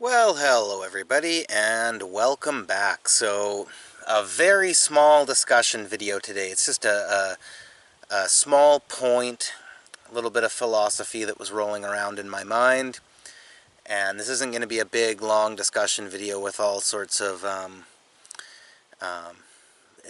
Well, hello everybody, and welcome back. So, a very small discussion video today. It's just a small point, a little bit of philosophy that was rolling around in my mind. And this isn't going to be a big, long discussion video with all sorts of um,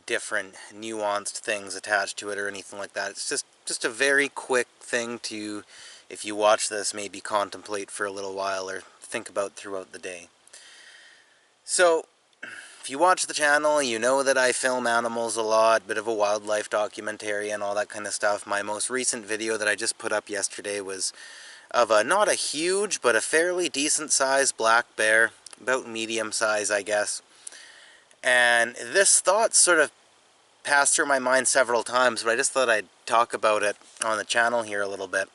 different nuanced things attached to it or anything like that. It's just a very quick thing to, if you watch this, maybe contemplate for a little while or think about throughout the day. So, if you watch the channel, you know that I film animals a lot, bit of a wildlife documentary and all that kind of stuff. My most recent video that I just put up yesterday was of not a huge, but a fairly decent sized black bear, about medium size, I guess. And this thought sort of passed through my mind several times, but I just thought I'd talk about it on the channel here a little bit.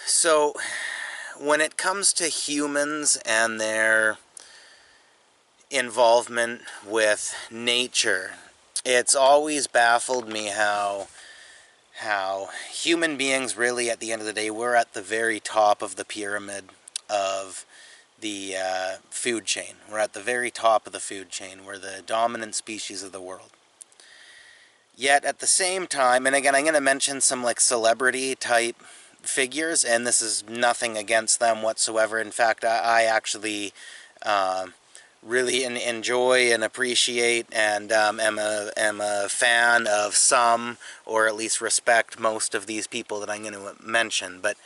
So, when it comes to humans and their involvement with nature, it's always baffled me how human beings really, at the end of the day, we're at the very top of the pyramid of the food chain. We're at the very top of the food chain. We're the dominant species of the world. Yet at the same time, and again, I'm going to mention some like celebrity type figures, and this is nothing against them whatsoever. In fact, I actually really enjoy and appreciate and am a fan of some, or at least respect most of these people that I'm going to mention. But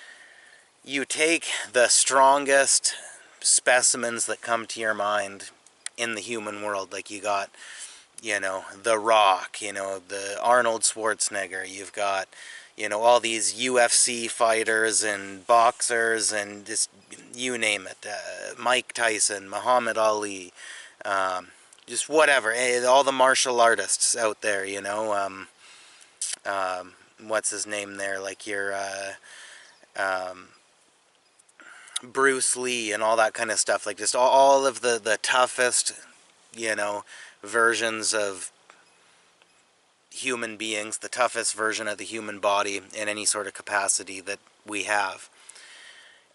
you take the strongest specimens that come to your mind in the human world, like you got, you know, The Rock, you know, the Arnold Schwarzenegger, you've got, you know, all these UFC fighters and boxers and just, you name it, Mike Tyson, Muhammad Ali, just whatever, all the martial artists out there, you know, what's his name there, like your, Bruce Lee and all that kind of stuff, like just all of the toughest, you know, versions of human beings, the toughest version of the human body in any sort of capacity that we have.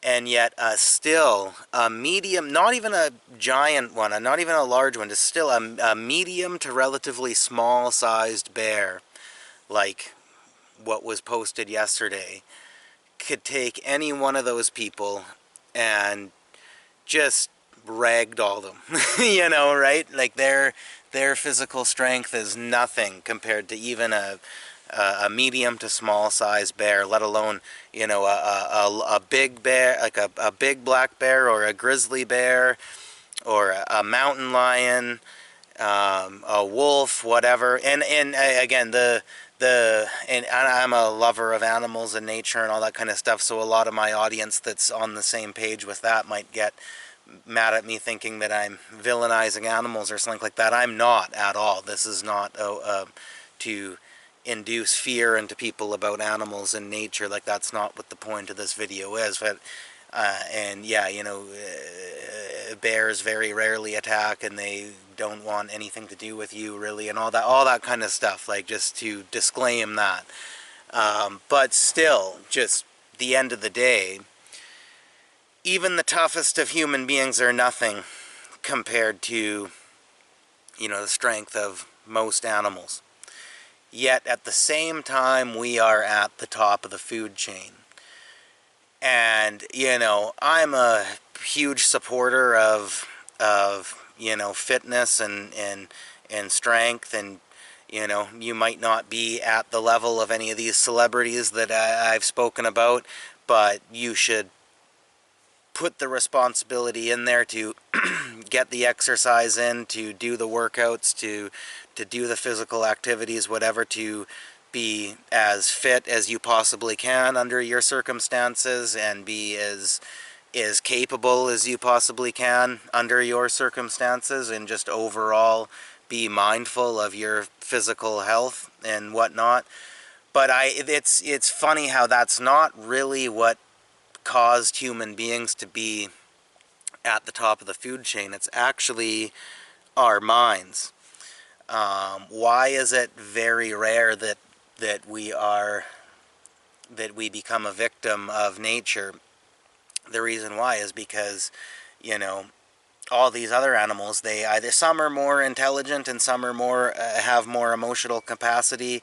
And yet still a medium, not even a giant one, not even a large one, just still a medium to relatively small sized bear, like what was posted yesterday, could take any one of those people and just ragdoll them. You know, right? Like their physical strength is nothing compared to even a medium to small size bear, let alone, you know, a big bear, like a big black bear or a grizzly bear or a mountain lion, a wolf, whatever. And again, and I'm a lover of animals and nature and all that kind of stuff, so a lot of my audience that's on the same page with that might get mad at me thinking that I'm villainizing animals or something like that. I'm not at all. This is not to induce fear into people about animals and nature. Like, that's not what the point of this video is. But and yeah, you know, bears very rarely attack, and they don't want anything to do with you really, and all that kind of stuff. Like, just to disclaim that. But still, just the end of the day, even the toughest of human beings are nothing compared to, you know, the strength of most animals. Yet at the same time, we are at the top of the food chain. And, you know, I'm a huge supporter of you know, fitness and strength, and, you know, you might not be at the level of any of these celebrities that I've spoken about, but you should put the responsibility in there to get the exercise in, to do the workouts, to do the physical activities, whatever, to be as fit as you possibly can under your circumstances, and be as capable as you possibly can under your circumstances, and just overall be mindful of your physical health and whatnot. But it's funny how that's not really what caused human beings to be at the top of the food chain. It's actually our minds. Why is it very rare that we become a victim of nature? The reason why is because, you know, all these other animals, they either, some are more intelligent and some are more have more emotional capacity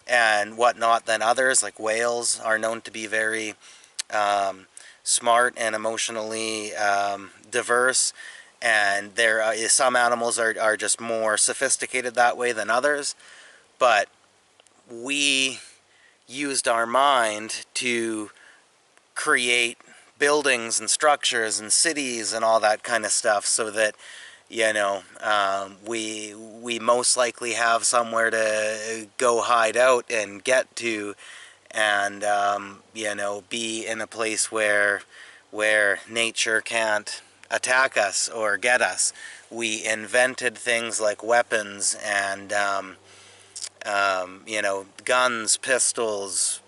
and whatnot than others. Like whales are known to be very smart and emotionally diverse, and there some animals are just more sophisticated that way than others. But we used our mind to create buildings and structures and cities and all that kind of stuff, so that, you know, we most likely have somewhere to go hide out and get to, and you know, be in a place where nature can't attack us or get us. We invented things like weapons and you know, guns, pistols,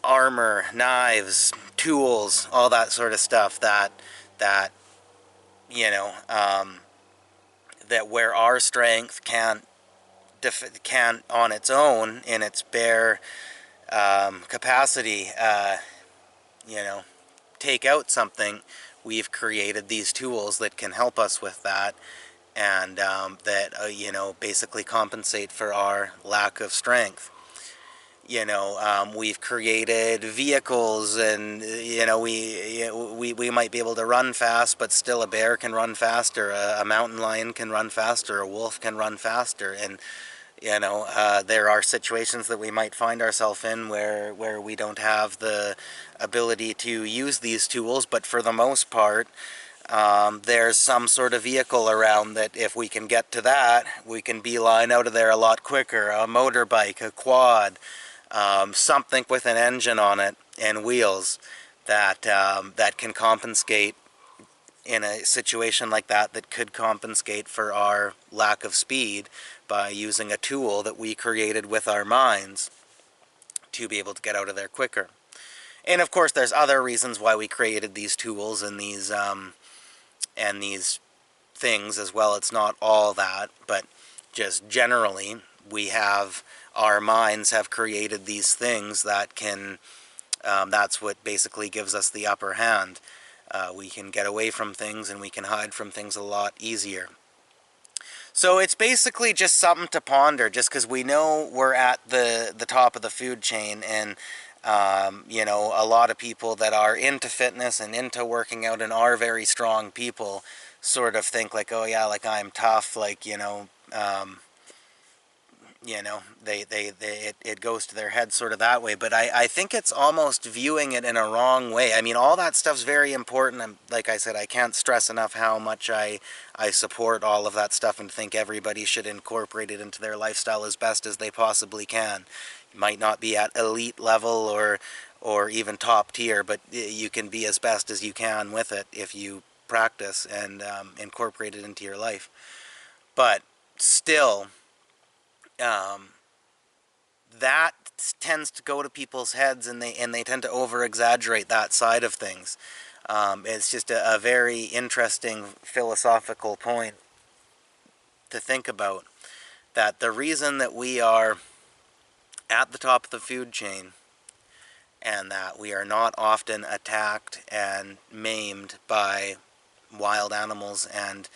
armor, knives, tools, all that sort of stuff that you know, that where our strength can't on its own in its bare capacity, you know, take out something. We've created these tools that can help us with that, and that you know, basically compensate for our lack of strength. You know, we've created vehicles, and you know, we might be able to run fast, but still a bear can run faster, a mountain lion can run faster, a wolf can run faster, and you know, there are situations that we might find ourselves in where we don't have the ability to use these tools, but for the most part, there's some sort of vehicle around that if we can get to that, we can beeline out of there a lot quicker. A motorbike, a quad, something with an engine on it and wheels that can compensate in a situation like that, that could compensate for our lack of speed by using a tool that we created with our minds to be able to get out of there quicker. And of course, there's other reasons why we created these tools and these things as well. It's not all that, but just generally, our minds have created these things that can, that's what basically gives us the upper hand. We can get away from things and we can hide from things a lot easier. So it's basically just something to ponder, just because we know we're at the top of the food chain, and you know, a lot of people that are into fitness and into working out and are very strong people sort of think like, oh yeah, like I'm tough, like, you know, it goes to their head sort of that way. But I think it's almost viewing it in a wrong way. I mean, all that stuff's very important, and like I said, I can't stress enough how much I support all of that stuff and think everybody should incorporate it into their lifestyle as best as they possibly can. You might not be at elite level or even top tier, but you can be as best as you can with it if you practice and incorporate it into your life. But still, that tends to go to people's heads, and they tend to over exaggerate that side of things. It's just a very interesting philosophical point to think about, that the reason that we are at the top of the food chain and that we are not often attacked and maimed by wild animals and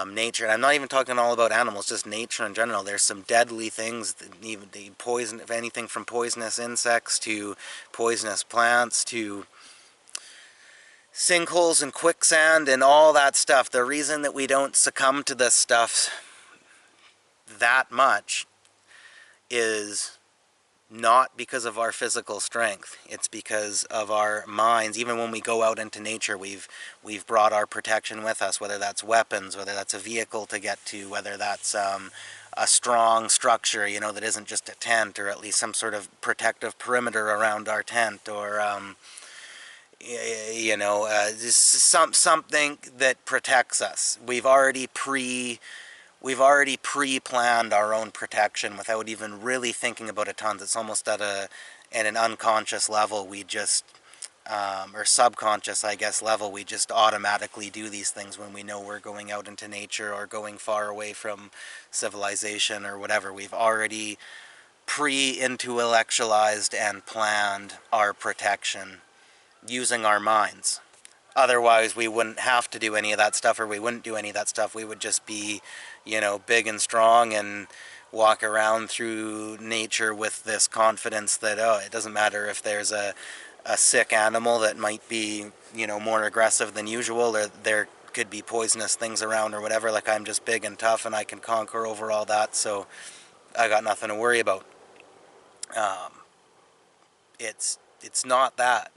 nature. And I'm not even talking all about animals, just nature in general. There's some deadly things, that even the poison, of anything from poisonous insects to poisonous plants to sinkholes and quicksand and all that stuff. The reason that we don't succumb to this stuff that much is not because of our physical strength. It's because of our minds. Even when we go out into nature, we've brought our protection with us, whether that's weapons, whether that's a vehicle to get to, whether that's a strong structure, you know, that isn't just a tent, or at least some sort of protective perimeter around our tent, or you know, something that protects us. We've already pre-planned our own protection without even really thinking about it tons. It's almost at an unconscious level. We just, or subconscious, I guess, level, we just automatically do these things when we know we're going out into nature or going far away from civilization or whatever. We've already pre-intellectualized and planned our protection using our minds. Otherwise, we wouldn't have to do any of that stuff, or we wouldn't do any of that stuff. We would just be, you know, big and strong and walk around through nature with this confidence that, oh, it doesn't matter if there's a sick animal that might be, you know, more aggressive than usual, or there could be poisonous things around or whatever. Like, I'm just big and tough and I can conquer over all that, so I got nothing to worry about. It's not that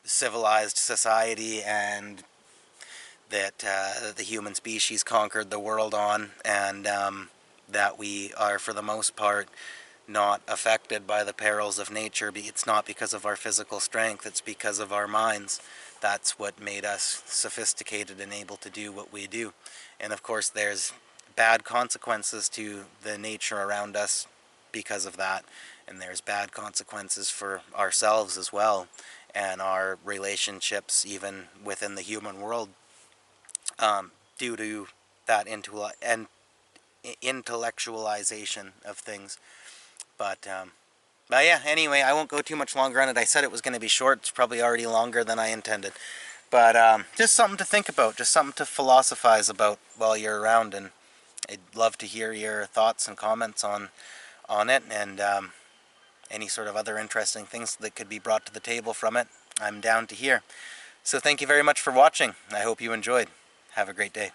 civilized society and that the human species conquered the world on, and that we are, for the most part, not affected by the perils of nature. It's not because of our physical strength, it's because of our minds. That's what made us sophisticated and able to do what we do. And of course, there's bad consequences to the nature around us because of that, and there's bad consequences for ourselves as well, and our relationships even within the human world, due to that intellectualization of things. But yeah, anyway, I won't go too much longer on it. I said it was going to be short. It's probably already longer than I intended. But just something to think about, just something to philosophize about while you're around, and I'd love to hear your thoughts and comments on it, and any sort of other interesting things that could be brought to the table from it. I'm down to hear. So thank you very much for watching. I hope you enjoyed. Have a great day.